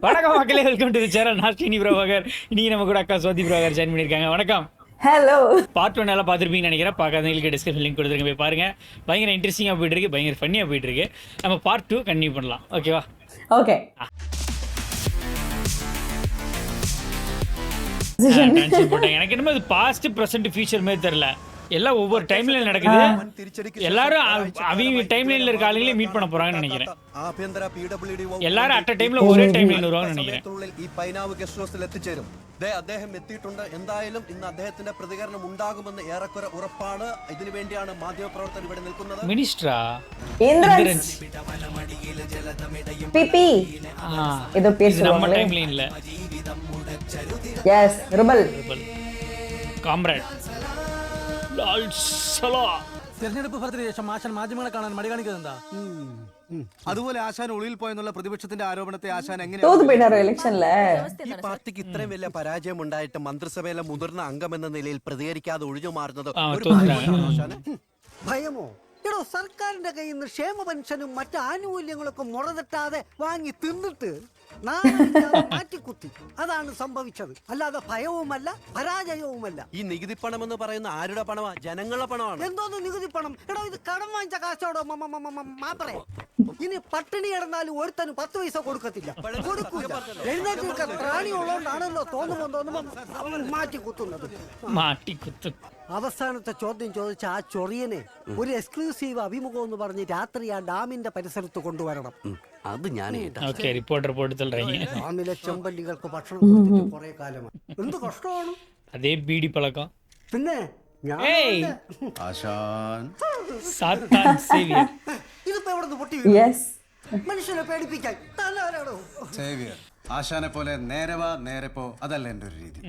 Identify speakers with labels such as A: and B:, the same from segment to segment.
A: வணக்கம் மக்களே, welcome to the channel. நான் ஸ்ரீனி பிரபாகர். இன்னைக்கு நம்ம கூட அக்கா சுவாதி பிரபாகர் ஜாயின் பண்ணியிருக்காங்க. வணக்கம்.
B: ஹலோ.
A: பார்ட் 1 எல்லாம் பார்த்துருப்பீங்கன்னு நினைக்கிறேன். பார்க்காதவங்களுக்கு டிஸ்கிரிப்ஷன் லிங்க் கொடுத்துருங்க, போய் பாருங்க. பயங்கர இன்ட்ரெஸ்டிங்காக போயிட்டு இருக்கு, பயங்கர ஃபன்னியாக போயிட்டு இருக்கு. நம்ம பார்ட் 2 கண்டினியூ பண்ணலாம். ஓகேவா?
B: ஓகே.
A: போட்டேன். எனக்கு என்னமோ இது பாஸ்ட் ப்ரெசென்ட் ஃபியூச்சர் மாதிரி தெரியல. எல்லாம் ஒவ்வொரு டைம்லைன் நடக்குது. எல்லாரும் அவங்க டைம்லைன்ல இருக்க ஆளுங்களே மீட் பண்ண போறாங்கன்னு நினைக்கிறேன். எல்லாரும் அட் டைம்ல ஒரே டைம்லைன் வருவாங்கன்னு நினைக்கிறேன்.
C: ഈ പൈനാവ് ഗസ്റ്റ് ഹൗസിൽ എത്തിച്ചേരും. അദ്ദേഹം എത്തിയിട്ടുണ്ട്. എന്തായാലും ഇന്ന് അദ്ദേഹത്തിന്റെ പ്രതികരണം ഉണ്ടാകുമെന്ന് ഏറെക്കുറെ ഉറപ്പാണ്. ഇതിനു വേണ്ടിയാണ് മാധ്യമപ്രവർത്തകർ ഇവിടെ നിൽക്കുന്നത്.
A: മിനിസ്റ്ററാ
B: இந்திரன்ஸ் பிபி ஏதோ பேர்
A: நம்ம
B: சொல்லுவாங்களே.
A: டைம்லைன்ல
B: எஸ் ரிபல்
A: കാമ്രേഡ് ലാൽ സലാ.
D: തെരഞ്ഞെടുപ്പ് ഫലത്തിന് ശേഷം ആശാൻ മാധ്യമങ്ങളെ കാണാൻ മടികാണിക്കുന്നതാ.
E: അതുപോലെ ആശാൻ ഒളിയിൽ പോയെന്നുള്ള പ്രതിപക്ഷത്തിന്റെ ആരോപണത്തെ ആശാൻ എങ്ങനെ
B: தோத்து போயிட்டாரு எலெக்ஷன்ல.
C: ഈ പാർട്ടിക്ക് ഇത്രയും വലിയ പരാജയം ഉണ്ടായിട്ട് മന്ത്രിസഭയിലെ മുതിർന്ന അംഗമെന്ന നിലയിൽ പ്രതികരിക്കാതെ ഒഴിഞ്ഞു മാറുന്നത് ഒരു ഭയമാണോ ആശാനെ?
F: ഭയമോ? എടോ, സർക്കാരിന്റെ കയ്യിൽ നിന്ന് ക്ഷേമ പെൻഷനും മറ്റു ആനുകൂല്യങ്ങളൊക്കെ മുറതെട്ടാതെ വാങ്ങി തിന്നിട്ട് മാറ്റിക്കുത്തി. അതാണ് സംഭവിച്ചത്. അല്ലാതെ ഭയവുമല്ല പരാജയവുമല്ല.
C: ഈ നികുതി പണം എന്ന് പറയുന്ന ആരുടെ പണമാ? ജനങ്ങളുടെ പണമാണ്.
F: എന്തോന്ന് നികുതി പണം? എടോ, ഇത് കടം വാങ്ങിച്ച കാശോടോ മാപ്പറേ. ഇനി പട്ടിണി കിടന്നാലും ഒരുത്തനും 10 പൈസ കൊടുക്കത്തില്ല. കൊടുക്കൂല. എഴുന്നേറ്റ് പ്രാണി ഉള്ളതുകൊണ്ടാണല്ലോ തോന്നുമ്പോ അവൻ മാറ്റിക്കുത്തുന്നത്.
A: മാറ്റിക്കുത്തും.
F: അവസാനത്തെ ചോദ്യം ചോദിച്ച ആ ചൊറിയനെ ഒരു എക്സ്ക്ലൂസീവ് അഭിമുഖം എന്ന് പറഞ്ഞ് രാത്രി ആ ഡാമിന്റെ പരിസരത്ത് കൊണ്ടുവരണം.
C: അത് ഞാൻ
A: ഓക്കെ, റിപ്പോർട്ടർ പോട്ട് തള്ളുறீங்க.
F: ഡാമിലെ ചെമ്പല്ലികൾക്ക് ഭക്ഷണം കൊടുത്തിട്ട് കുറെ കാലമായി. എന്ത് കഷ്ടമാണ്.
A: അതേ ബീഡി പളക്കം.
F: പിന്നെ ഞാൻ
E: ആശാൻ
A: സാത്താൻ സേവിയർ.
F: ഇതിപ്പോ എവിടെ നിന്ന് പൊട്ടി
B: எஸ்
F: മനുഷ്യനെ പേടിപ്പിക്കാൻ തല്ലാരാണോ?
E: സേവിയർ ആശാനെ പോലെ നേരെ വാ നേരെ പോ, അതല്ല എൻ്റെ ഒരു രീതി.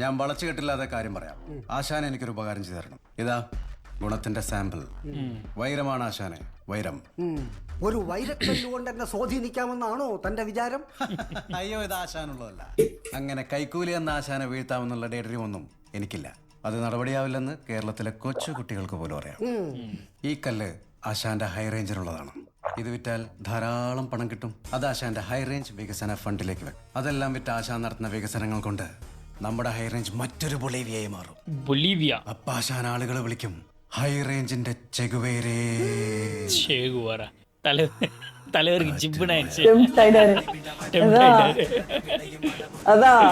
E: ഞാൻ വളച്ചു കെട്ടില്ലാതെ കാര്യം പറയാം. ആശാൻ എനിക്കൊരു ഉപകാരം ചെയ്തു തരണം. ഇതാ ഗുണത്തിന്റെ സാമ്പിൾ. വൈരമാണ് ആശാനെ, വൈരം.
F: ഒരു വൈരക്കല്ല് കൊണ്ട് എന്നെ സ്വാധീനിക്കാമെന്നാണോ തന്റെ വിചാരം?
E: അയ്യോ, ഇത് ആശാനുള്ളതല്ല. അങ്ങനെ കൈക്കൂലി എന്ന ആശാനെ വീഴ്ത്താമെന്നുള്ള ഡേറ്ററി ഒന്നും എനിക്കില്ല. അത് നടപടിയാവില്ലെന്ന് കേരളത്തിലെ കൊച്ചു കുട്ടികൾക്ക് പോലും അറിയാം. ഈ കല്ല് ആശാന്റെ ഹൈ റേഞ്ചിനുള്ളതാണ്. ഇത് വിറ്റാൽ ധാരാളം പണം കിട്ടും. അത് ആശാന്റെ ഹൈ റേഞ്ച് വികസന ഫണ്ടിലേക്ക് വെക്കും. അതെല്ലാം വിറ്റ് ആശാൻ നടത്തുന്ന വികസനങ്ങൾ കൊണ്ട് നമ്മുടെ ഹൈ റേഞ്ച് മറ്റൊരു ബൊളീവിയയായി മാറും.
A: ബൊളീവിയ.
E: അപ്പൊ ആശാൻ ആളുകൾ വിളിക്കും ഹൈ റേഞ്ചിന്റെ ചെഗുവേരേ.
A: ചെഗുവേര. தலைவருக்கு ஜிப்புன்னு ஆயிடுச்சு.
B: அதான்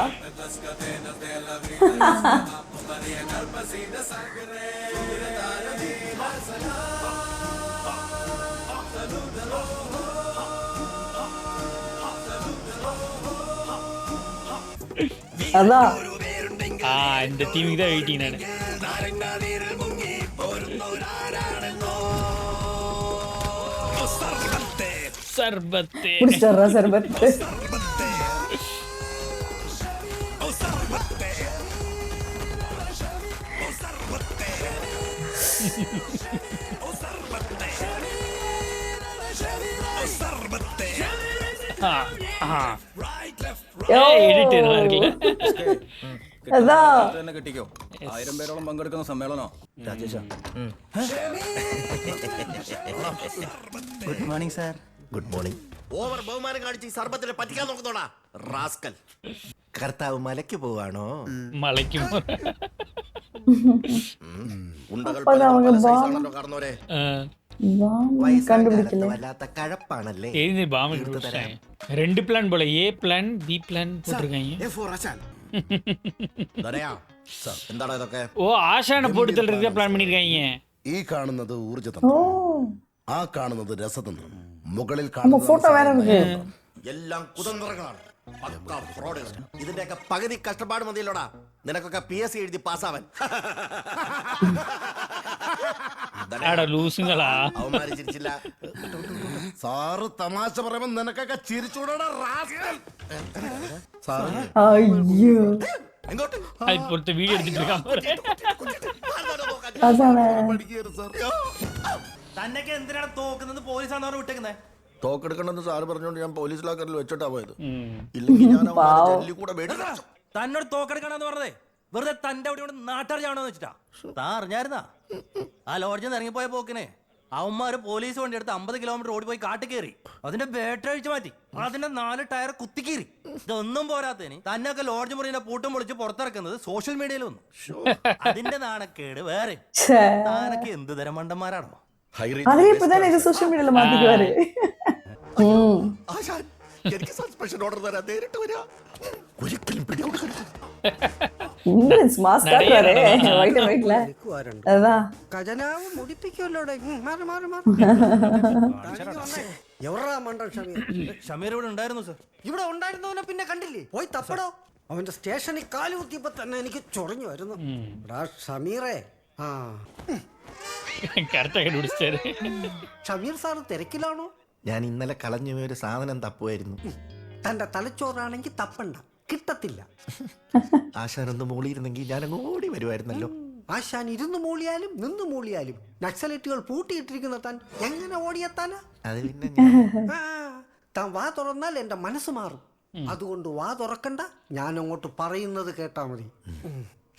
B: அதான்
A: இந்த டீமுக்கு தான் வெயிட்டிங் நான். சர்பத்தே
B: குடிச்சறா சர்பத்.
A: എഡിറ്റ് நல்லா இருக்குல்ல?
B: அதான்
E: കിട്ടിക്കോ. 1000 പേരോളം പങ്കെടുക്കുന്ന സമ്മേളനോ രാജേഷ?
D: Good morning sir.
C: Good morning. Over ബഹുമാനം കാണിച്ച് ഈ സർബത്തിനെ പറ്റിക്കാൻ നോക്കുന്നോടാ റാസ്കൽ. കർത്താവ് മലയ്ക്ക് പോവാണോ?
A: മലയ്ക്കും
C: കാരണവരെ
B: கண்டுபிடிக்கல.
C: വല്ലാത്ത കഴപ്പാണല്ലേ?
A: ஏது பாம்பு கொடுத்தாங்க. 2 பிளான் போல, ஏ பிளான் பி பிளான் போட்டுருக்காங்க.
C: എന്താണ് ഇതൊക്കെ?
A: ഓ, ആശാനെ പോട്ട് തള്ളിട്ട് പ്ലാൻ பண்ணிருக்காங்க.
G: ഈ കാണുന്നത് ഊർജ്ജതന്ത്രം, ആ കാണുന്നത് രസതന്ത്രം, മുകളിൽ കാണുന്നത്
B: ഫോട്ടോ വേറെ ഇருக்கு.
C: എല്ലാം കുതന്ത്രങ്ങളാണ്. പക്കാ ഫ്രോഡുകൾ. ഇതിന്റെയൊക്കെ പകുതി കഷ്ടപ്പാട് മതിയല്ലോടാ നിനക്കൊക്കെ PSC എഴുതി പാസ്സാവാൻ.
A: ആടാ ലൂസുകളാ.
C: അവന്മാര് ചിരിച്ചില്ല.
G: സാറ് തമാശ പറയുമ്പോ നിനക്കൊക്കെ ചിരിച്ചൂടാ റാസ്കൽ. സാറ്
B: ஐயோ
C: എങ്ങോട്ട്?
A: அது பொறுத்த வீடியோ எடுத்துட்டு இருக்கான்.
B: அதானே
G: പഠിക്കരുത് സാർ.
D: തന്നൊക്കെ എന്തിനാണ് തോക്കുന്നത്? പോലീസാണ് അവർ വിട്ടേക്കുന്നത്.
G: തോക്കെടുക്കണമെന്ന് സാറ് പറഞ്ഞോണ്ട് ഞാൻ പോലീസ് ലോക്കറിൽ വെച്ചിട്ടാ പോയത്. ഇല്ലെങ്കിൽ ഞാൻ ജയിലിൽ കൂടെ മേടിച്ചു.
D: തന്നോട് തോക്കെടുക്കണമെന്ന് പറഞ്ഞതേ വെറുതെ തന്റെ അവിടെ നാട്ടറിയാണോന്ന് വെച്ചിട്ടാ. താ അറിഞ്ഞായിരുന്നാ ആ ലോഡ്ജിൽ നിന്ന് ഇറങ്ങിപ്പോയ പോക്കിനെ അവന്മാര് പോലീസ് വണ്ടി എടുത്ത് 50 കിലോമീറ്റർ ഓടി പോയി കാട്ടി കയറി അതിന്റെ ബാറ്ററി അഴിച്ചു മാറ്റി അതിന്റെ 4 ടയർ കുത്തിക്കീറി. ഇതൊന്നും പോരാത്തതിന് തന്നെയൊക്കെ ലോഡ്ജ് മുറിയുടെ പൂട്ടും പൊളിച്ച് പുറത്തിറക്കുന്നത് സോഷ്യൽ മീഡിയയിൽ വന്നു. അതിന്റെ നാണക്കേട് വേറെ. താനൊക്കെ എന്ത് തരം മണ്ടന്മാരാണോ?
B: അതിനെ இப்பதான் இது சோஷியல் மீடியால மாத்திக்குவாரு.
G: ആശാൻ എനിക്ക് സസ്പെൻഷൻ ഓർഡർ തരാൻ നേരിട്ട് വരിക. ഒരിക്കലും പിടികൊടുക്കരുത്.
B: இங்கிலீஷ் மாஸ் காட்டுவாரு வைட் அண்ட் வைட்ல. அதான்
F: ഖജനാവ് മുടിപ്പിക്കുമല്ലോടെ. മാറി മാറി മാറി. എവറാ മണ്ടൻ ഷമീർ?
D: ഷമീർ ഇവിടെ ഉണ്ടായിരുന്നു സർ.
F: ഇവിടെ ഉണ്ടായിരുന്നവനെ പിന്നെ കണ്ടില്ലേ? പോയി തപ്പടോ. അവന്റെ സ്റ്റേഷനിൽ കാല് കുത്തിയപ്പോ തന്നെ എനിക്ക് ചൊറിഞ്ഞു വരുന്നു. എടാ ഷമീറേ. ആ
A: കറക്റ്റായി കണ്ടുപിടിച്ചാரு.
F: ഷമീർ സാറ് തിരക്കിലാണോ?
G: ഞാൻ ഇന്നലെ കളഞ്ഞു പോയ ഒരു സാധനം തപ്പുമായിരുന്നു.
F: തന്റെ തലച്ചോറാണെങ്കിൽ തപ്പണ്ട, കിട്ടത്തില്ല.
G: ആശാനൊന്ന് മൂളിയിരുന്നെങ്കിൽ ഞാൻ അങ്ങ് ഓടി വരുമായിരുന്നല്ലോ.
F: ആശാൻ ഇരുന്ന് മൂളിയാലും നിന്ന് മൂളിയാലും നക്സലേറ്റുകൾ പൂട്ടിയിട്ടിരിക്കുന്ന താൻ എങ്ങനെ ഓടിയെത്താനാ?
G: അത് പിന്നെ
F: ആ, താൻ വാ തുറന്നാൽ എന്റെ മനസ്സ് മാറും. അതുകൊണ്ട് വാ തുറക്കണ്ട, ഞാൻ അങ്ങോട്ട് പറയുന്നത് കേട്ടാ മതി.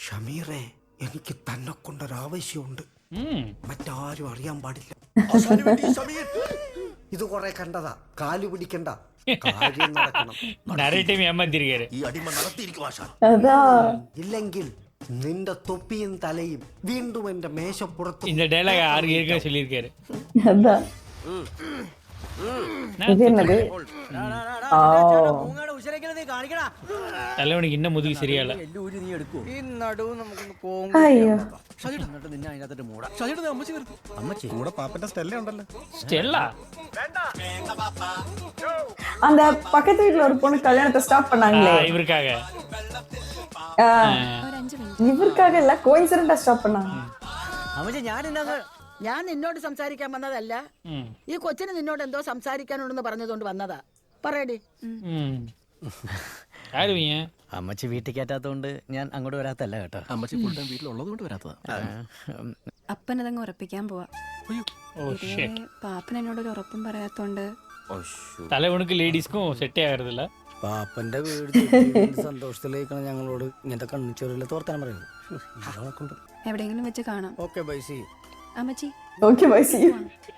F: ഷമീറേ, എനിക്ക് തന്നെ കൊണ്ടൊരാവശ്യമുണ്ട്. മറ്റാരും അറിയാൻ പാടില്ല. ഇത് കുറെ കണ്ടതാ, കാലു പിടിക്കണ്ട, കാര്യം നടക്കണം.
A: നരേറ്റീവ് ഏമാത്തിരിക്കാரு.
G: ഈ അടിമ നടത്തിയിരിക്കും ആശാൻ.
B: அதான்
F: ഇല്ലെങ്കിൽ നിന്റെ തൊപ്പിയും തലയും വീണ്ടും എന്റെ മേശപ്പുറത്ത്.
A: இந்த டைலாக் யாரு ஏற்கனவே சொல்லியிருக்காரு.
B: அதான் இது என்னது?
A: தலைவனுக்கு இன்னும் முதுகு சரியால.
B: ஐயோ
E: കൂടെ പാപ്പന്റെ സ്റ്റെല്ല ഉണ്ടല്ലോ.
A: ஸ்டெல்லா
B: அந்த பக்கத்து வீட்ல ஒரு பொண்ணு கல்யாணத்தை ஸ்டாப் பண்ணாங்களே,
A: இவருக்காக.
B: இவருக்காக இல்ல, கோயின்சிடென்ட்டா ஸ்டாப் பண்ணாங்க.
H: ഞാൻ നിന്നോട് സംസാരിക്കാൻ വന്നതല്ല. ഈ കൊച്ചിന് നിന്നോട് എന്തോ സംസാരിക്കാനുണ്ടെന്ന് പറഞ്ഞതുകൊണ്ട് വന്നതാ. പറയടി.
A: ആരുവീங்க?
I: അമ്മച്ചി വീട്ടിൽ കയറ്റാത്തോണ്ട് ഞാൻ അങ്ങോട്ട് വരാത്തല്ല കേട്ടോ.
E: അമ്മച്ചി ഫുൾ ടൈം വീട്ടിലുള്ളത് കൊണ്ട് വരാത്തതാ.
H: അപ്പനതങ്ങ് ഉറപ്പിക്കാൻ പോവാ. പാപ്പൻ എന്നോടൊരു ഉറപ്പും പറയാത്തോണ്ട്
A: தலைவனுக்கு லேடிஸ்க்கும் செட்டே ஆகிறது இல்ல.
F: പാപ്പന്റെ വീട് സന്തോഷത്തിലേക്കാണ് ഞങ്ങളോട് ഇങ്ങനത്തെ കണ്ണിച്ചോറില്ല തോർത്താൻ പറയുന്നത്.
H: എവിടെയെങ്കിലും വെച്ച് കാണാം.
F: Okay bye, see you.
H: അമ്മച്ചി
B: ஓகே பை சி யூ.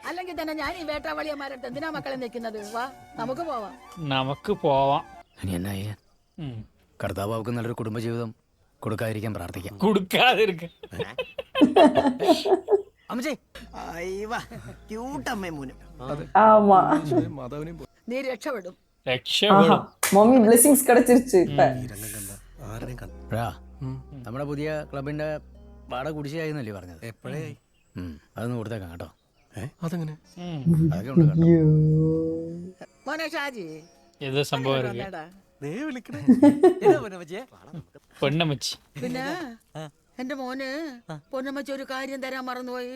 H: അല്ലെങ്കിൽ തന്നെ ഞാൻ ഈ വേട്ടാവളിയന്മാരടുത്ത് എന്തിനാ മക്കളെ നിൽക്കുന്നത്? വാ നമുക്ക് പോവാം.
A: നമുക്ക് പോവാം.
I: ഇനി എന്നാ ചെയ്യാൻ? കർത്താവ് അവർക്ക് നല്ലൊരു കുടുംബജീവിതം കൊടുക്കാതിരിക്കാൻ പ്രാർത്ഥിക്കാം.
A: കൊടുക്കാതിരിക്ക.
F: അമ്മച്ചി ക്യൂട്ടമ്മേ മോനും.
B: ஆமா
H: നീ രക്ഷപ്പെടും.
A: രക്ഷപ്പെടും.
B: മമ്മി ബ്ലെസ്സിങ്സ് கிடைச்சிருச்சு இப்ப.
I: നമ്മുടെ പുതിയ ക്ലബിന്റെ വാടക കുടിശ്ശിയായിരുന്നല്ലേ പറഞ്ഞത്?
E: എപ്പോഴേ
I: അതൊന്ന് കൊടുത്തേക്കാം കേട്ടോ.
E: അതെങ്ങനെ?
I: അതൊക്കെ ഉണ്ട് കേട്ടോ.
H: മോനെ ഷാജി,
A: ഏതോ സംഭവം ഇருக்கு.
H: വന്നേടാ.
A: പൊന്നമ്മച്ചി.
H: പിന്നെ എന്റെ മോന് പൊന്നമ്മച്ചി ഒരു കാര്യം തരാൻ മറന്നുപോയി.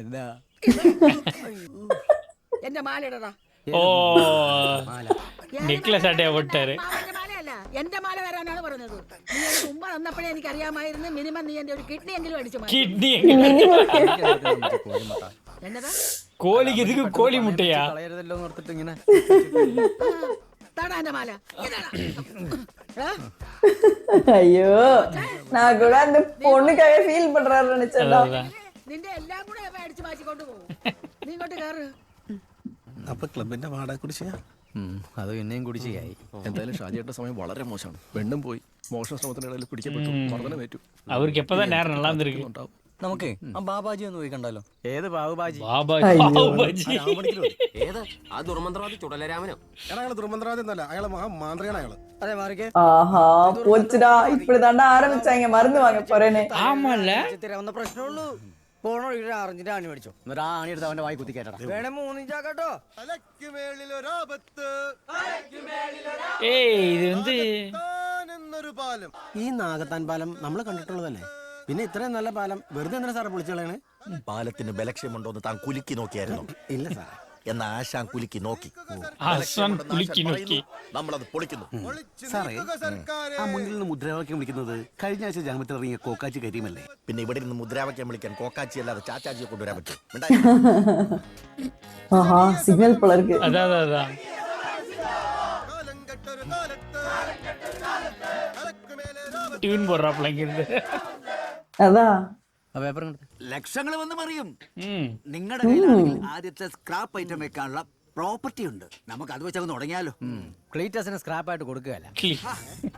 I: എന്താ?
H: എന്റെ മാലയിടടാ.
A: ഓ നെക്ലസ് ആട്ടിയാ പൊട്ടാര്.
H: മാമന്റെ മാലയല്ല, എന്റെ മാല തരാനാണ് പറഞ്ഞത്. നീ എനിക്ക് മുമ്പ് തന്നപ്പോഴേ എനിക്ക് അറിയാമായിരുന്നു മിനിമം നീ എന്റെ ഒരു കിഡ്നി എങ്കിലും അടിച്ചു മാറ്റി.
A: കിഡ്നി
H: എന്നതാ?
A: കോഴിക്ക് இதுக்கு கோழி முட்டையா?
I: കളയരുതല്ലോ എന്ന് ഓർത്തിട്ട് ഇങ്ങനെ.
H: താടാ എന്റെ മാല. ഇതാടാ.
B: ஐயோ நான் கூட அந்த பொண்ணுக்காக ஃபீல் பண்றாரு நினைச்சேன்டா.
H: നിന്റെ എല്ലാം കൂടെ അവ അടിച്ചു മാറ്റിക്കൊണ്ട് പോകും. നീ ഇങ്ങോട്ട് കയറ്.
E: അപ്പൊ ക്ലബിന്റെ വാടക കുടിശ്ശിയാ?
I: അത് പിന്നെയും കുടിശ്ശിയായി.
E: എന്തായാലും ഷാജിയുടെ സമയം വളരെ മോശമാണ്. പെണ്ണും പോയി, മോഷണ ശ്രമത്തിനിടയിൽ പിടിക്കപ്പെട്ടു, മർദ്ദനമേറ്റു.
A: അവർക്ക് എപ്പதான் നേരം நல்லா இருந்திருக்கு.
I: നമുക്കേ ആ ബാബാജി ഒന്ന് പോയി കണ്ടാലോ? ഏത് ബാബുബാജി?
A: ബാബാജി.
D: ഏത് ആ ദുർമന്ത്രവാദി ചുടലരാമനോ?
E: അയാള് ദുർമന്ത്രവാദി ഒന്നല്ല, അയാള് മഹാമാന്ത്രിയാണ് അയാള്.
F: അതെ മാറിക്കേ.
B: ஆஹா போச்சுடா, இப்படிதாண்டா ஆரம்பிச்சாங்க மருந்து வாங்க போறேன்னு.
A: ആമല്ല
F: തരാവുന്ന പ്രശ്നമുള്ളൂ. പോണോ ഇവിടെ അറിഞ്ഞിട്ട് ആണി മേടിച്ചോ.
I: എന്നിട്ട് ആ ആണി എടുത്ത് അവന്റെ വായി കുത്തി കയറ്റണം.
F: വേണേ 3 ഇഞ്ച് ആക്കട്ടോ.
A: ഏയ് ഇത് എന്ത്?
F: ഈ നാഗത്താൻ പാലം നമ്മൾ കണ്ടിട്ടുള്ളതല്ലേ? പിന്നെ ഇത്രയും നല്ല പാലം വെറുതെ എന്തിനാ സാറേ പൊളിച്ചു കളയണേ?
G: പാലത്തിന് ബലക്ഷയമുണ്ടോന്ന് താൻ കുലുക്കി നോക്കിയായിരുന്നു?
F: ഇല്ല സാറേ.
G: എന്നാ ആശാൻ കുലുക്കി നോക്കി.
A: ആശാൻ കുലുക്കി നോക്കി.
G: നമ്മളത് പൊളിക്കുന്നു.
E: സാറേ, ആ മുന്നിൽ നിന്ന് മുദ്രാവാക്യം വിളിക്കുന്നത് കഴിഞ്ഞ ആഴ്ച ജാമ്യത്തിൽ ഇറങ്ങിയ കോക്കാച്ചി കരിയുമല്ലേ?
G: പിന്നെ ഇവിടെ നിന്ന് മുദ്രാവാക്യം വിളിക്കാൻ കോക്കാച്ചി അല്ലാതെ ചാച്ചാച്ചിയെ കൊണ്ടുവരാൻ പറ്റും?
B: ஆஹா சிக்னல் போல இருக்கு.
A: അതാ டியூன் போடுறாப்ல இங்க இருந்து.
B: அதான்
I: ആ പേപ്പർ
J: ലക്ഷങ്ങൾ വന്ന് മറിയും.
A: ഉം.
J: നിങ്ങളുടെ കയ്യിലാണെങ്കിൽ ആദ്യത്തെ സ്ക്രാപ്പ് ഐറ്റം വെക്കാനുള്ള പ്രോപ്പർട്ടി ഉണ്ട്. നമുക്ക് അത് വെച്ചങ്ങ് തുടങ്ങിയാലോ?
I: ക്ലീറ്റസിന് സ്ക്രാപ്പായിട്ട് കൊടുക്കുകയല്ല.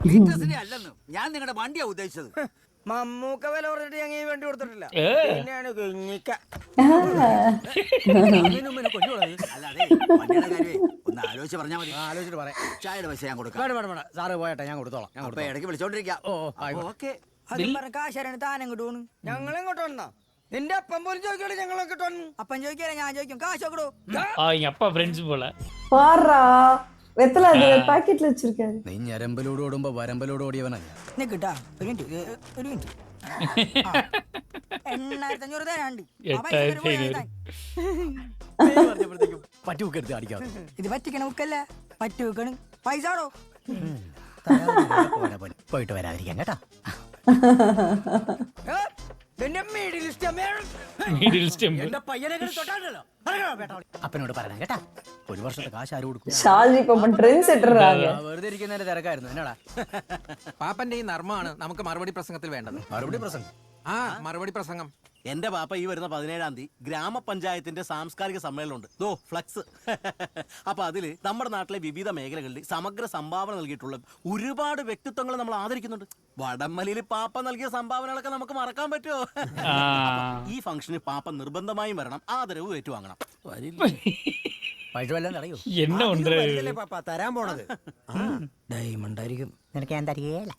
J: ക്ലീറ്റസിനെ അല്ലെന്ന്, ഞാൻ നിങ്ങളുടെ വണ്ടിയാ ഉദ്ദേശിച്ചത്.
F: മമ്മൂക്ക വില പറഞ്ഞിട്ട് ഞങ്ങൾ ഈ വണ്ടി കൊടുത്തിട്ടില്ല. പിന്നെയാണ് കുഞ്ഞിക്ക.
J: അല്ലാതെ വണ്ടിയുടെ കാര്യമേ ഒന്ന് ആലോചിച്ച് പറഞ്ഞാൽ മതി.
I: ആലോചിച്ചിട്ട് പറയാം.
J: ചായയുടെ പൈസ ഞാൻ കൊടുക്കാം.
I: വേണ്ട വേണ്ട വേണ്ട, സാറ് പോയട്ടെ, ഞാൻ കൊടുത്തോളാം. ഞാൻ
J: അപ്പൊ ഇടയ്ക്ക് വിളിച്ചോണ്ടിരിക്കാം. ഓക്കെ.
F: അതും പറഞ്ഞ കാശാരാണ് താൻ അങ്ങോട്ട് പോണു. ഞങ്ങൾ ഇങ്ങോട്ട് വന്നാ നിന്റെ അപ്പം പോലും ചോദിക്കട്ടെ. ഞങ്ങൾ അങ്ങോട്ട് വന്നു. അപ്പം ചോദിക്കാതെ ഞാൻ ചോദിക്കും കാശ് നോക്കടോ.
A: எங்க அப்பா ஃப்ரெண்ட்ஸ் போல.
B: பாரா வெத்தல அது பாக்கெட்ல வச்சிருக்காரு.
I: നീ ഞരമ്പലോട് ഓടുമ്പോ വരമ്പലോട് ഓടിയവനല്ല.
F: നിക്കട്ടാ ഒരു മിനിറ്റ്. 8500 തരാണ്ട്.
I: പറ്റുക്കെടുത്ത് അടിക്കാം.
F: ഇത് പറ്റിക്കണ ബുക്കല്ല, പറ്റി വെക്കണം. പൈസ ആണോ?
I: പോയിട്ട് വരാതിരിക്കാം കേട്ടാ. അപ്പനോട് പറയണം കേട്ടാ. ഒരു വർഷത്തെ കാശ് ആരും കൊടുക്കും.
B: ഷാജി ഇപ്പൊ ട്രെൻഡ് സെറ്ററാണ്.
I: വെറുതെ ഇരിക്കുന്നതിന്റെ തിരക്കായിരുന്നു. എന്നോടാ
K: പാപ്പന്റെ ഈ നർമ്മമാണ് നമുക്ക് മറുപടി പ്രസംഗത്തിൽ വേണ്ടത്.
I: മറുപടി പ്രസംഗം.
K: മറുപടി പ്രസംഗം.
D: എന്റെ പാപ്പ ഈ വരുന്ന 17-ാം തീയതി ഗ്രാമപഞ്ചായത്തിന്റെ സാംസ്കാരിക സമ്മേളനമുണ്ട്. ഫ്ലക്സ്. അപ്പൊ അതില് നമ്മുടെ നാട്ടിലെ വിവിധ മേഖലകളിൽ സമഗ്ര സംഭാവന നൽകിയിട്ടുള്ള ഒരുപാട് വ്യക്തിത്വങ്ങൾ നമ്മൾ ആദരിക്കുന്നുണ്ട്. വടംവലിയിൽ പാപ്പ നൽകിയ സംഭാവനകളൊക്കെ നമുക്ക് മറക്കാൻ പറ്റുമോ? ഈ ഫംഗ്ഷന് പാപ്പ നിർബന്ധമായും വരണം, ആദരവ് ഏറ്റുവാങ്ങണം.
I: പൈസ വല്ലതും അറിയോ?
A: என்ன ஒன்று
F: പാപ്പ തരാൻ പോണത്
I: ഡയമണ്ട് ആയിരിക്കും. നിനക്ക് ഞാൻ തരികയല്ല.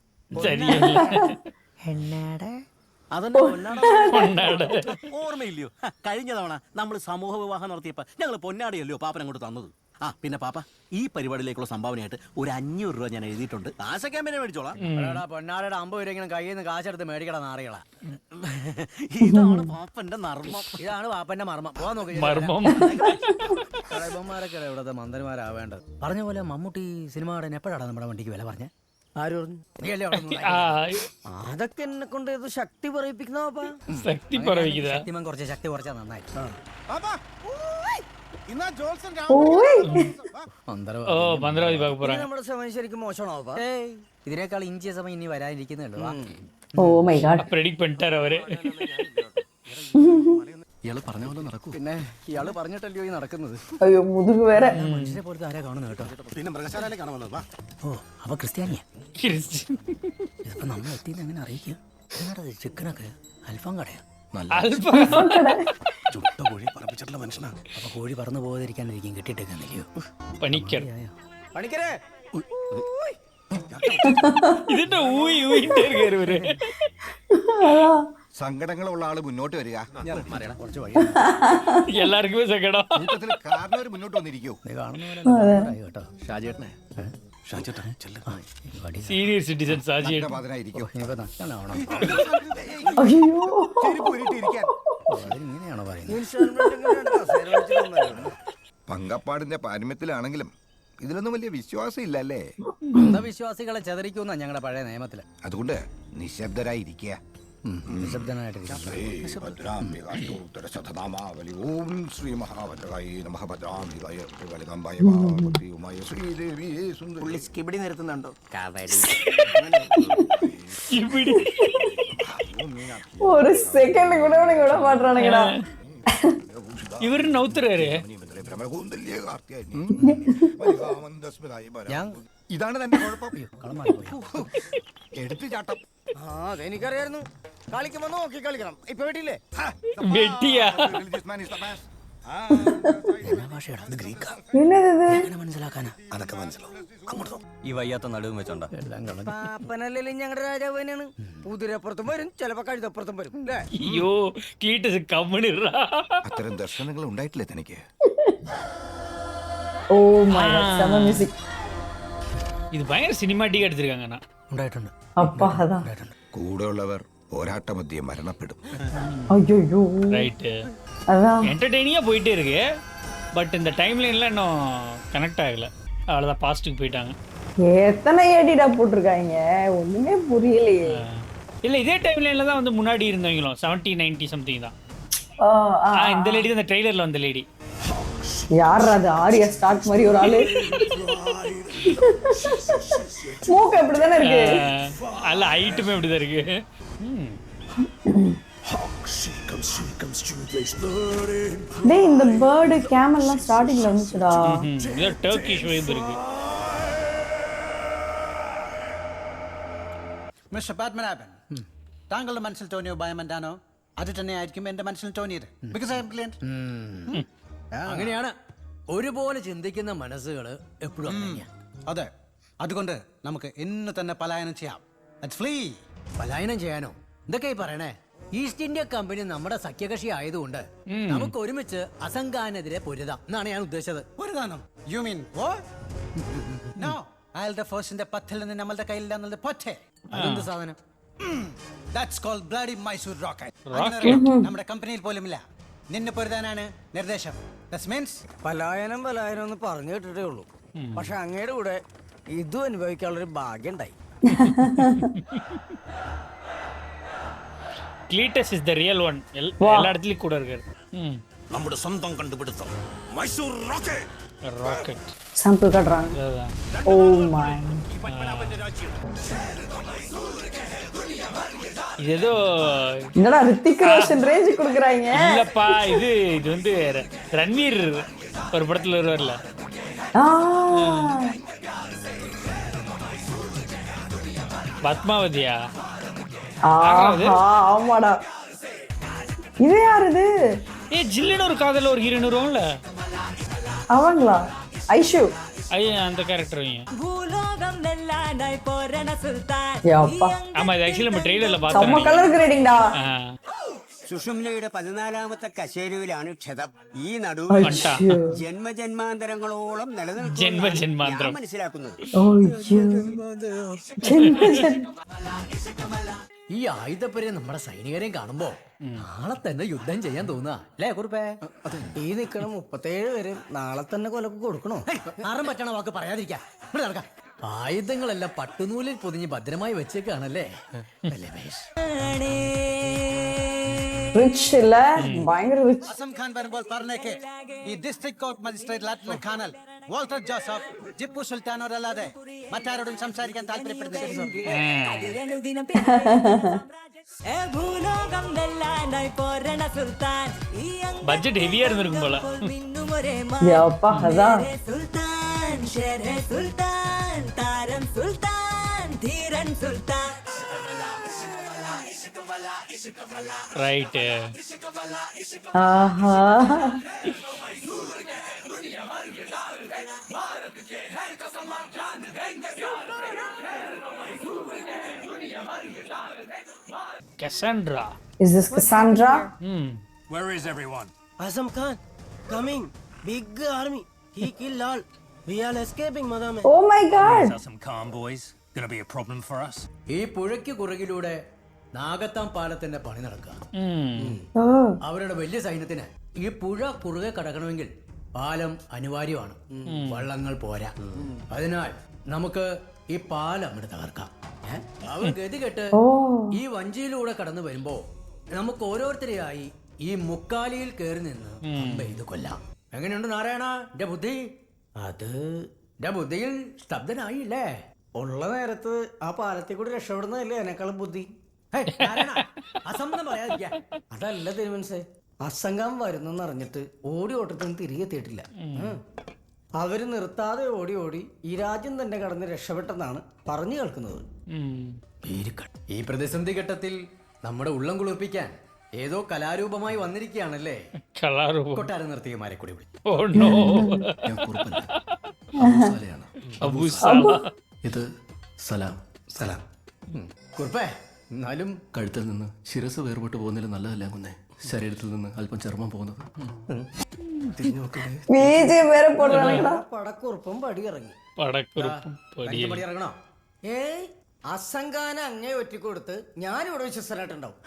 D: ഓർമ്മയില്ലയോ കഴിഞ്ഞ തവണ നമ്മൾ സമൂഹ വിവാഹം നടത്തിയപ്പോ ഞങ്ങൾ പൊന്നാടിയല്ലോ പാപ്പൻ അങ്ങോട്ട് തന്നത്. പിന്നെ പാപ്പ ഈ പരിപാടിയിലേക്കുള്ള സംഭാവനയായിട്ട് ഒരു 500 രൂപ ഞാൻ എഴുതിയിട്ടുണ്ട്. ആശയ്ക്കാൻ പിന്നെ മേടിച്ചോളാം.
I: പൊന്നാടയുടെ 50 രൂപ കയ്യിൽ നിന്ന് കാശെടുത്ത് മേടിക്കട നാറികളാ.
D: ഇതാണ് പാപ്പന്റെ നർമ്മം.
I: ഇതാണ് പാപ്പന്റെ മർമ്മം. പോവാൻ നോക്കി
A: மர்மம்.
I: ഇവന്മാരൊക്കെ ഇവിടുത്തെ മന്ത്രിമാരാവേണ്ടത്. പറഞ്ഞ പോലെ മമ്മൂട്ടി സിനിമ കാണാൻ എപ്പോഴാണ് നമ്മുടെ വണ്ടിക്ക് വില പറഞ്ഞ?
F: ആര് പറഞ്ഞു? അതൊക്കെ എന്നെ കൊണ്ട് ഇത് ശക്തി പറയിപ്പിക്കുന്ന
A: சக்தி பரவிக்குதா?
I: ശക്തിമാൻ കുറച്ച് ശക്തി കുറച്ചാ നന്നായി.
A: ஓ மந்திரவாதி பார்க்க போறாங்க.
F: നമ്മുടെ സമയം ശരിക്കും മോശമാണോ?
I: ഇതിനേക്കാൾ ഇഞ്ചിയ സമയം ഇനി വരാനിരിക്കുന്നുള്ളൂ.
B: Oh my god.
A: പ്രെഡിക്റ്റ് பண்ணிட்டாரு അവര്.
E: ഇയാള് പറഞ്ഞ പോലെ നടക്കൂ.
I: പിന്നെ ഇയാള് പറഞ്ഞിട്ടല്ലോ ഈ നടക്കുന്നത്.
B: അയ്യോ മുതുക് വേറെ.
I: മനുഷ്യരെ പോലത്തെ ആരാ കാണുന്നത് കേട്ടോ.
C: പിന്നെ മൃഗശാലയിലെ കാണാൻ വന്നത്.
I: ഓ അപ്പൊ ക്രിസ്ത്യാനിയാ.
A: ക്രിസ്ത്യൻ.
I: ഇതിപ്പോ നമ്മൾ എത്തിയെന്ന് എങ്ങനെ അറിയിക്കുക? എന്നാടത് ചിക്കനൊക്കെ അൽഫാം കടയാ.
E: ചുട്ട കോഴി പറപ്പിച്ചിട്ടുള്ള മനുഷ്യനാണ്.
I: അപ്പൊ കോഴി പറന്നു പോകാതിരിക്കാനിരിക്കും കെട്ടിട്ടേക്കുന്നില്ലയോ?
A: പണിക്കർ.
F: പണിക്കരെ
A: ഇതിന്റെ ഊയി ഊയിട്ടേ ഇരിക്കാரு ഇവര്.
G: സങ്കടങ്ങളുള്ള ആള് മുന്നോട്ട് വരിക.
I: കുറച്ച് വഴി
A: എല്ലാവർക്കും സങ്കടം.
G: കാരണം മുന്നോട്ട് വന്നിരിക്കൂ.
I: കാണുന്ന പോലെ കേട്ടോ.
E: ഷാജേട്ടനെ ഷാജേട്ടൻ ചെല്ല്.
A: Senior citizen Saji.
G: പതിനായിരിക്കും.
B: അയ്യോ
I: ഇങ്ങനെയാണോ പറയുന്നത്?
G: പങ്കപ്പാടിന്റെ പാരമ്യത്തിലാണെങ്കിലും ഇതിലൊന്നും വലിയ വിശ്വാസം ഇല്ലല്ലേ?
I: അന്ധവിശ്വാസികളെ ചെതറിക്കുന്ന ഞങ്ങളുടെ പഴയ നിയമത്തില്.
G: അതുകൊണ്ട് നിശബ്ദരായിരിക്കുക.
I: നിശബ്ദനായിട്ടിരിക്കും.
J: സ്കിബിടി നിർത്തുന്നുണ്ടോ?
B: ഒരു സെക്കൻഡ് കൂടെ കൂടെ മാറ്റാണെങ്കിലാ
A: ഇവര് നൗത്തരാര്.
G: ഇതാണ് തന്നെ കുഴപ്പം. എടുത്തുചാട്ടം.
F: അതെനിക്കറിയായിരുന്നു. കളിക്കുമ്പോ നോക്കി കളിക്കണം. ഇപ്പൊ വീട്ടില്ലേ
A: വെട്ടിയാ
I: മനസ്സിലാക്കാനാ?
E: അതൊക്കെ മനസ്സിലാവും. അങ്ങോട്ട്
D: ഈ വയ്യാത്ത നടുവും വെച്ചോണ്ട.
F: പാപ്പനല്ലേ ഞങ്ങളുടെ രാജാവ് തന്നെയാണ്. കുതിരപ്പുറത്തും വരും, ചിലപ്പോ കഴുതപ്പുറത്തും വരും.
A: അയ്യോ ക്ലീറ്റസ് കമ്മണിറാ.
G: അത്തരം ദർശനങ്ങൾ ഉണ്ടായിട്ടില്ലേ തനിക്ക്?
B: Oh my god. സമ മ്യൂസിക്.
A: ഇത് ഭയങ്കര സിനിമാറ്റിക് എടുത്തിരിക്കാங்க.
I: ഉണ്ടായിട്ടുണ്ട്.
B: അപ്പാ അതാ.
G: കൂടെയുള്ളവർ പോരാട്ടമധ്യേ മരണപ്പെടും.
B: അയ്യോ
A: ரைட்.
B: அதான்
A: என்டர்டெய்னிங்கா போயிட்டே இருக்கு. பட் இந்த டைம் லைன்ல இன்னும் கனெக்ட் ஆகல. அவ்வளவுதான் பாஸ்ட்டுக்கு போயிட்டாங்க.
B: எத்தனை ஏடிடா போட்டிருக்காங்க ஒண்ணுமே புரியலையே.
A: இல்ல இதே டைம் லைன்ல தான் வந்து முன்னாடி இருந்தவங்களும் 70 90 சம்திங் தான். இந்த லேடி தான் இந்த ட்ரெய்லர்ல வந்த லேடி.
B: யார் அது? ஆரியா ஸ்டார்ட் மாதிரி ஒரு ஆளு. மூக்கு எப்படிதானே இருக்கு?
A: அல்ல ஹைட்டுமே இப்படிதான் இருக்கு.
B: டேய் இந்த பேர்டு கேமல்லாம் ஸ்டார்டிங்ல வந்துச்சுடா.
A: இது டர்க்கிஷ் வைப் இருக்கு.
E: മിസ്റ്റർ പത്മനാഭൻ, താങ്കളുടെ മനസ്സിൽ തോന്നിയോ ഭയം എന്താണോ അത് തന്നെയായിരിക്കും എന്റെ മനസ്സിൽ തോന്നിയത്. Because I am brilliant.
I: അങ്ങനെയാണ് ഒരുപോലെ ചിന്തിക്കുന്ന മനസ്സുകള് എപ്പോഴും
E: അതെ, അതുകൊണ്ട് നമുക്ക് ഇന്ന് തന്നെ പലായനം ചെയ്യാം. Let's flee.
I: പലായനം ചെയ്യാനോ? എന്തൊക്കെയായി പറയണേ? ഈസ്റ്റ് ഇന്ത്യ കമ്പനി നമ്മുടെ സഖ്യകക്ഷി ആയതുകൊണ്ട് നമുക്ക് ഒരുമിച്ച് അസംഖാനെതിരെ പൊരുതാം എന്നാണ് ഞാൻ ഉദ്ദേശിച്ചത്.
E: പൊരുതാനോ? You mean war? No. അയാളുടെ ഫോഴ്സിന്റെ 10 നിന്ന് നമ്മളുടെ കയ്യിലാണെന്നത് പൊറ്റെ.
I: അതെന്ത് സാധനം?
E: That's called bloody Mysore rocket. നമ്മുടെ കമ്പനിയിൽ പോലും ഇല്ല. നിന്നെ പൊരുതാനാണ് നിർദ്ദേശം. That means
F: പലായനം എന്ന് പറഞ്ഞു കേട്ടിട്ടേ ഉള്ളൂ. പക്ഷെ അങ്ങയുടെ കൂടെ ഇതും അനുഭവിക്കാനുള്ളൊരു ഭാഗ്യം ഉണ്ടായി.
A: Cleetus is the real one. എല്ലാ இடத்துலயும் கூட இருக்காரு.
G: നമ്മുടെ സ്വന്തം കണ്ടുപിടുത്തം മൈസൂർ
A: ராக்கெட்
B: சாம்பிள் காட்டுறாங்க. Oh my.
A: ஏதோ
B: என்னடா ரித்திக் ரோஷன் ரேஞ்ச் குடுக்குறாங்க.
A: இல்லப்பா, இது வந்து ரன்வீர் ஒரு படத்துல வருவார்ல. பத்மாவதியா?
B: ஆமாடா. இது யார் இது?
A: ஜில்லுன்னு ஒரு காதல ஒரு ஹீரோயின் வருவாங்கல்ல,
B: அவங்களா? ஐஷு.
A: அந்த கேரக்டர் வைங்க.
B: யப்பா.
A: ஆமா, இது ஆக்சுவலி நம்ம ட்ரெய்லர்ல பார்த்தோம்.
B: செம்ம கலர் கிரேடிங்டா.
J: സുഷുമ്നയുടെ 14ാമത്തെ കശേരുവിലാണ് ക്ഷതം. ഈ നടു ജന്മജന്മാന്തരങ്ങളോളം നിലനിൽക്കും മനസ്സിലാക്കുന്നത്.
I: ഈ ആയുധപ്പരെ നമ്മുടെ സൈനികരെയും കാണുമ്പോ നാളെ തന്നെ യുദ്ധം ചെയ്യാൻ തോന്നുക അല്ലേ കുറുപ്പേ?
F: ഈ നിക്കണ 37 പേര് നാളെ തന്നെ കൊലക്ക് കൊടുക്കണോ?
I: ആറും പറ്റണ വാക്ക് പറയാതിരിക്കാം. ഇവിടെ നടക്കാം. ആയുധങ്ങളെല്ലാം പട്ടുനൂലിൽ പൊതിഞ്ഞ് ഭദ്രമായി വെച്ചേക്കാണല്ലേ?
B: റിച്ച് ഇല്ല, ഭയങ്കര റിച്ച്.
E: അസം ഖാൻ വരുമ്പോൾ പറഞ്ഞേക്ക്, ഈ district court magistrate lieutenant colonel Walter Joseph Tipu സുൽത്താനോടല്ലാതെ മറ്റാരോടും സംസാരിക്കാൻ താല്പര്യപ്പെടുന്നില്ല.
A: பட்ஜெட் ஹெவியா இருந்திருக்கும் போல.
B: யப்பா அதான்.
A: ரைட்.
B: ஆஹா.
A: Cassandra.
B: Is this Cassandra?
G: Where is everyone?
F: Azam Khan coming. Big army. He killed all. We are escaping, madam.
B: Oh my god.
G: Some calm boys. Gonna be a problem for us.
I: ഈ പുഴയ്ക്ക് കുറുകിലൂടെ നാഗത്താം പാലത്തിന്റെ പണി നടക്കുക. അവരുടെ വലിയ സൈന്യത്തിന് ഈ പുഴ കുറുകെ കടക്കണമെങ്കിൽ പാലം അനിവാര്യമാണ്. വള്ളങ്ങൾ പോരാ. അതിനാൽ നമുക്ക് ഈ പാലം ഇവിടെ തകർക്കാം. അവർ ഗതികെട്ട് ഈ വഞ്ചിയിലൂടെ കടന്നു വരുമ്പോ നമുക്ക് ഓരോരുത്തരെയായി ഈ മുക്കാലിയിൽ കയറി നിന്ന് ഇത് കൊല്ലാം. എങ്ങനെയുണ്ട് നാരായണ എന്റെ ബുദ്ധി? അത് എന്റെ ബുദ്ധിയിൽ സ്തബ്ധനായില്ലേ?
F: ഉള്ള നേരത്ത് ആ പാലത്തിൽ കൂടി രക്ഷപ്പെടുന്നതല്ലേ എന്നെക്കാളും ബുദ്ധി.
I: അസംബന്ധം പറയാതിരിക്കാൻ.
F: അതല്ല തിരുമനസേ, അസംഗം വരുന്നെന്ന് അറിഞ്ഞിട്ട് ഓടി ഓട്ടത്തിന് തിരികെ എത്തിയിട്ടില്ല. അവര് നിർത്താതെ ഓടി ഓടി ഈ രാജ്യം തന്നെ കടന്ന് രക്ഷപ്പെട്ടെന്നാണ് പറഞ്ഞു കേൾക്കുന്നത്.
I: ഈ പ്രതിസന്ധി ഘട്ടത്തിൽ നമ്മുടെ ഉള്ളം കുളിർപ്പിക്കാൻ ഏതോ കലാരൂപമായി വന്നിരിക്കുകയാണല്ലേ? കൊട്ടാരം നിർത്തിയമാരെ കൂടി
L: ഇത് സലാം.
I: സലാം. കുറുപ്പേ, എന്നാലും
L: കഴുത്തിൽ നിന്ന് ശിരസ് വേർപെട്ട് പോകുന്നതിൽ നല്ലതല്ല കുന്നേ, ശരീരത്തിൽ നിന്ന് അല്പം ചർമ്മം പോകുന്നത്.
F: പടക്കുറുപ്പും പടി ഇറങ്ങി.
I: ഇറങ്ങണോ?
F: ഏയ്, അസംഗാന അങ്ങേ ഒറ്റിക്കൊടുത്ത് ഞാനിവിടെ വിശ്വസനായിട്ടുണ്ടാവും.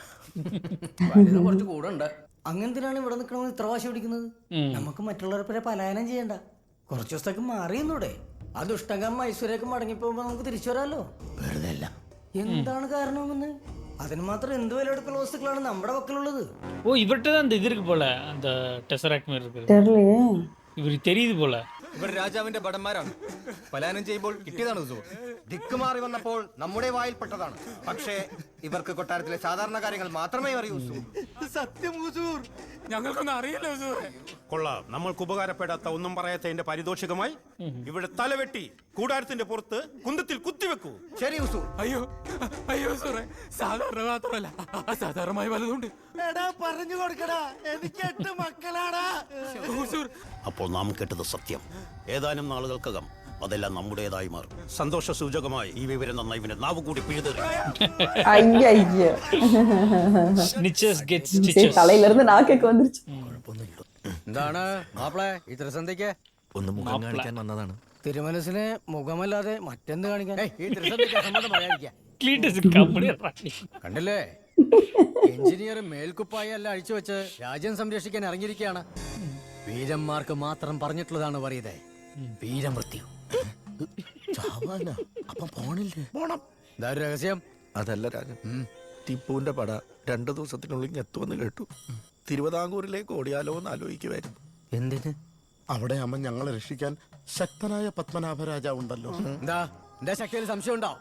I: കുറച്ച് കൂടെ ഉണ്ട്.
F: അങ്ങനത്തിനാണ് ഇവിടെ നിൽക്കണമെന്ന് ഇത്ര വാശി പിടിക്കുന്നത്. നമുക്ക് മറ്റുള്ളവരെ പലായനം ചെയ്യണ്ട, കുറച്ചു ദിവസത്തേക്ക് മാറിയെന്നൂടെ? ആ ദുഷ്ടകം മൈസൂരേക്ക് മടങ്ങിപ്പോകുമ്പോ നമുക്ക് തിരിച്ചു വരാമല്ലോ.
I: വെറുതെ അല്ല.
F: എന്താണ് കാരണമെന്ന്? അതിന് മാത്രം എന്ത് വിലയെടുക്കുന്ന വസ്തുക്കളാണ് നമ്മുടെ പക്കലുള്ളത്?
A: ஓ, இவர்கிட்ட தான் அந்த இது இருக்கு போல, அந்த டெசராக்ட் மாதிரி இருக்கு.
B: தெரியலையே.
A: இவருக்கு தெரியுது போல.
K: ഇവർ രാജാവിന്റെ ഭടന്മാരാണ്. പലായനം ചെയ്യുമ്പോൾ കിട്ടിയതാണ് ഹുസൂർ. ദിക്കുമാറി വന്നപ്പോൾ നമ്മുടെ വായിൽപ്പെട്ടതാണ്. പക്ഷേ ഇവർക്ക് കൊട്ടാരത്തിലെ സാധാരണ കാര്യങ്ങൾ മാത്രമേ അറിയൂ ഹുസൂർ.
F: സത്യം ഹുസൂർ,
K: ഞങ്ങൾക്കൊന്നും അറിയില്ല ഹുസൂർ.
M: കൊള്ളാം. നമ്മൾക്ക് ഉപകാരപ്പെടാത്ത ഒന്നും പറയാത്തതിന്റെ പാരിതോഷികമായി ഇവിടെ തലവെട്ടി കൂടാരത്തിന്റെ പുറത്ത് കുന്തത്തിൽ കുത്തിവെക്കൂ.
K: ശരി ഹുസൂർ.
L: അയ്യോ അയ്യോ സാറേ, സാധാരണ മാത്രമല്ല അസാധാരണമായ പലതുണ്ട്.
F: എടാ പറഞ്ഞു കൊടുക്കടാ, എനിക്ക് 8 മക്കളാടാ.
M: അപ്പോൾ നാം കേട്ടത് സത്യം. ഏതാനും നാളുകൾക്കകം അതെല്ലാം നമ്മുടേതായി മാറും. സന്തോഷ സൂചകമായി ഈ വിവരം നന്നായി ഇവന്റെ നാവ് കൂടി പിഴുതറി.
B: ஐயோ
A: Snitches get stitches.
B: தலையில இருந்து நாக்குக்கு வந்துருச்சு.
I: എന്താണ് മാപ്പിളെ ഈ ത്രിസന്ധിക്ക്?
K: ഒന്ന് മുഖം കാണിക്കാൻ വന്നതാണ്.
I: തിരുമനസിന് മുഖമല്ലാതെ മറ്റെന്ത് കാണിക്കാൻ? ഈ ത്രിസന്ധിക്ക് സമ്മതം പറയാതിരിക്കാൻ.
A: Cletus company റാണി.
I: കണ്ടില്ലേ, എഞ്ചിനീയർ മേൽക്കുപ്പായി അല്ല അഴിച്ചു വെച്ച് രാജ്യം സംരക്ഷിക്കാൻ ഇറങ്ങിയിരിക്കുകയാണ്. വീരന്മാർക്ക് മാത്രം പറഞ്ഞിട്ടുള്ളതാണ് പറയുന്നത് വീരമൃത്യു.
G: അപ്പം പോണില്ലേ?
I: പോണം. എന്താ ഒരു രഹസ്യം?
G: അതല്ല രാജൻ, ടിപ്പുവിന്റെ പട 2 ദിവസത്തിനുള്ളിൽ എത്തുമെന്ന് കേട്ടു. തിരുവിതാംകൂറിലേക്ക് ഓടിയാലോ എന്ന് ആലോചിക്കുമായിരുന്നു.
K: എന്തിന്?
G: അവിടെ അമ്മ ഞങ്ങളെ രക്ഷിക്കാൻ ശക്തനായ പത്മനാഭരാജാവ് ഉണ്ടല്ലോ.
I: എന്താ എന്റെ ശക്തിയിൽ സംശയം ഉണ്ടോ?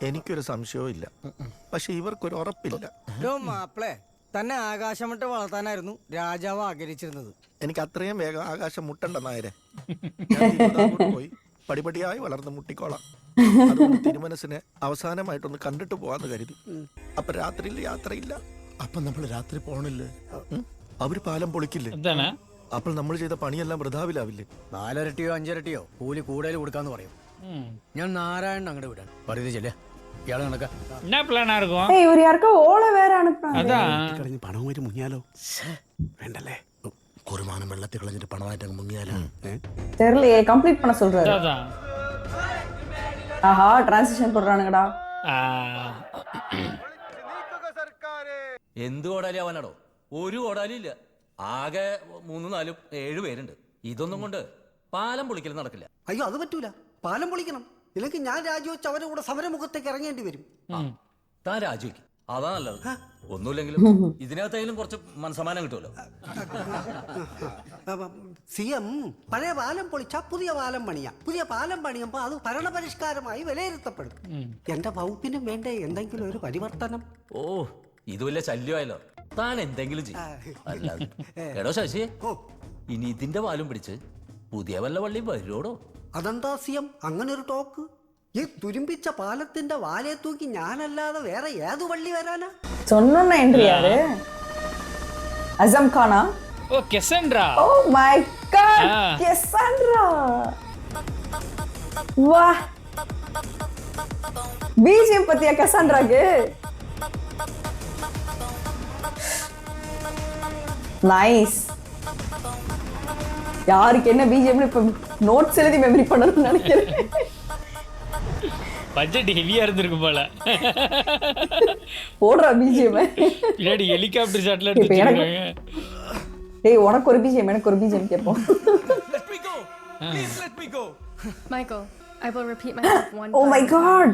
G: എനിക്കൊരു സംശയവും ഇല്ല, പക്ഷെ ഇവർക്കൊരു ഉറപ്പില്ല.
F: മാപ്പിളെ തന്നെ ആകാശമിട്ട് വളർത്താനായിരുന്നു രാജാവ് ആഗ്രഹിച്ചിരുന്നത്.
G: എനിക്ക് അത്രയും വേഗം ആകാശം മുട്ടണ്ട നായരെ. ഞാൻ തിരുവിതാംകൂർ പോയി പടിപടിയായി വളർന്ന് മുട്ടിക്കോളാം. അതുകൊണ്ട് തിരുമനസിനെ അവസാനമായിട്ടൊന്ന് കണ്ടിട്ട് പോവാന്ന് കരുതി. അപ്പൊ രാത്രിയിൽ യാത്രയില്ല. അപ്പൊ നമ്മൾ രാത്രി പോണില്ലേ? അവര് പാലം പൊളിക്കില്ലേ? അപ്പോൾ നമ്മൾ ചെയ്ത പണിയെല്ലാം വൃഥാവിലാവില്ലേ?
I: 4 ഇരട്ടിയോ 5 ഇരട്ടിയോ കൂലി കൂടുതൽ കൊടുക്കാന്ന് പറയും. ഞാൻ നാരായണൻ അങ്ങോട്ട് വിടാൻ പറയുന്നത് ചെല്ലേ. ഇയാള് നടക്കാം.
A: என்ன பிளானா இருக்கும்?
B: ஏய் இவர் யாருக்கோ ஓலை வேற அனுப்புறாங்க.
A: அதான்
G: കളഞ്ഞ് പണവുമായിട്ട് മുങ്ങിയാലോ? വേണ്ടല്ലേ, കുറുമാനം വെള്ളത്തിൽ കളഞ്ഞിട്ട് പണമായിട്ട് മുങ്ങിയാലോ?
B: தெரியலையே, கம்ப்ளீட் பண்ண சொல்றாரு.
A: அதான்
B: ஆஹா டிரான்சிஷன் போடுறானுங்கடா.
D: എന്ത് കോടാലി അവനാടോ? ഒരു കോടാലി ഇല്ല. ആകെ 3, 4, 7 പേരുണ്ട്. ഇതൊന്നും കൊണ്ട് പാലം പൊളിക്കൽ നടക്കില്ല.
F: അയ്യോ അത് പറ്റൂല, പാലം പൊളിക്കണം. ഇല്ലെങ്കിൽ ഞാൻ രാജിവെച്ച് അവരുടെ കൂടെ സമരമുഖത്തേക്ക് ഇറങ്ങേണ്ടി വരും.
D: താൻ രാജിവെക്കും, അതാ നല്ലത്. ഒന്നുമില്ലെങ്കിലും ഇതിനകത്തായാലും കുറച്ച് മനസ്സമാനം കിട്ടുമല്ലോ.
F: CM പഴയ പാലം പൊളിച്ചാ പുതിയ പാലം പണിയാം. പുതിയ പാലം പണിയുമ്പോ അത് ഭരണപരിഷ്കാരമായി വിലയിരുത്തപ്പെടും. എന്റെ വകുപ്പിനും വേണ്ടേ എന്തെങ്കിലും ഒരു പരിവർത്തനം?
D: ഓ, ഇത് വലിയ ശല്യമായല്ലോ. താൻ എന്തെങ്കിലും ചെയ്യും. അല്ലാതെ എടോ ശശിയെ, ഇനി ഇതിന്റെ പാലും പിടിച്ച് പുതിയ വല്ല വള്ളി വരുവോടോ?
F: അതെന്താ CM അങ്ങനെ ഒരു ടോക്ക്? ഈ തുരുമ്പിച്ച പാലത്തിന്റെ വാലയെ തൂക്കി ഞാനല്ലാതെ വേറെ ഏത് വള്ളി വരാനാ?
B: சொன்னோன்னா என்ட்ரி யாரு? அசம் கானா?
A: Oh Cassandra.
B: Oh my god, Cassandra. வாஹ், பிஜிஎம் பத்தியா கெசண்ட்ராக்கு? நைஸ். யாருக்கு என்ன பிஜிஎம்ல இப்ப நோட்ஸ் எழுதி மெமரி பண்ணணும்னு நினைக்கிறேன்.
A: பட்ஜெட் ஹெவியா இருந்திருக்கு போல.
B: போடுறா பிஜிஎம்.
A: பின்னாடி ஹெலிகாப்டர் ஷாட்ல எடுத்துட்டாங்க.
B: டேய் உனக்கு ஒரு பிஜிஎம் எனக்கு ஒரு பிஜிஎம் கேப்போம்.
K: Let me go. Please let me go.
N: Michael, I will repeat myself one
B: Oh my god.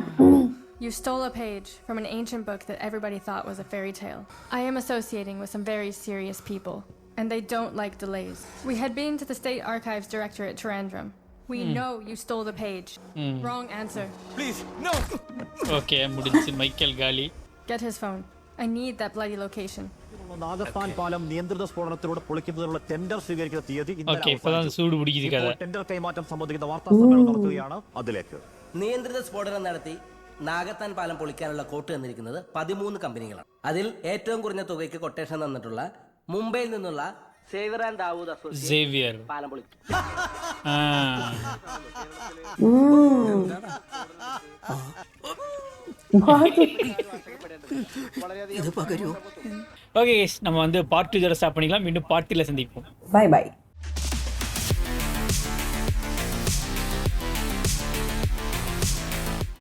N: You stole a page from an ancient book that everybody thought was a fairy tale. I am associating with some very serious people, and they don't like delays. We had been to the State Archives Director at Trivandrum. We know you stole the page. Wrong answer.
K: Please, no.
A: Okay, முடிஞ்சு Michael காலி.
N: Get his phone. I need that bloody location.
O: നാഗസ്ഥാൻ പാലം നിയന്ത്രിത സ്ഫോടനത്തിലൂടെ പൊളിക്കുന്നതിനുള്ള tender സ്വീകരിക്കുന്ന തീയതി
A: സൂട് പിടിക്കുന്ന കഥ.
O: Tender കൈമാറ്റം സംബന്ധിക്കുന്ന വാർത്താ സമ്മേളനം നടത്തുകയാണ്. അതിലേക്ക്
D: നിയന്ത്രിത സ്ഫോടനം നടത്തി നാഗത്താൻ പാലം പൊളിക്കാനുള്ള കോട്ട് തന്നിരിക്കുന്നത് 13 കമ്പനികളാണ്. അതിൽ ഏറ്റവും കുറഞ്ഞ തുകയ്ക്ക് കൊട്ടേഷൻ തന്നിട്ടുള്ള മുംബൈയിൽ നിന്നുള്ള സേവിയർ ആൻഡ് ദാവൂദ്
A: സേവിയർ
D: പാലം പൊളിക്കും.
A: ஓகே நம்ம வந்து பார்ட் 2 இதோட ஸ்டாப் பண்ணிக்கலாம். மீண்டும் பார்ட் 3ல சந்திப்போம்.
B: Bye by.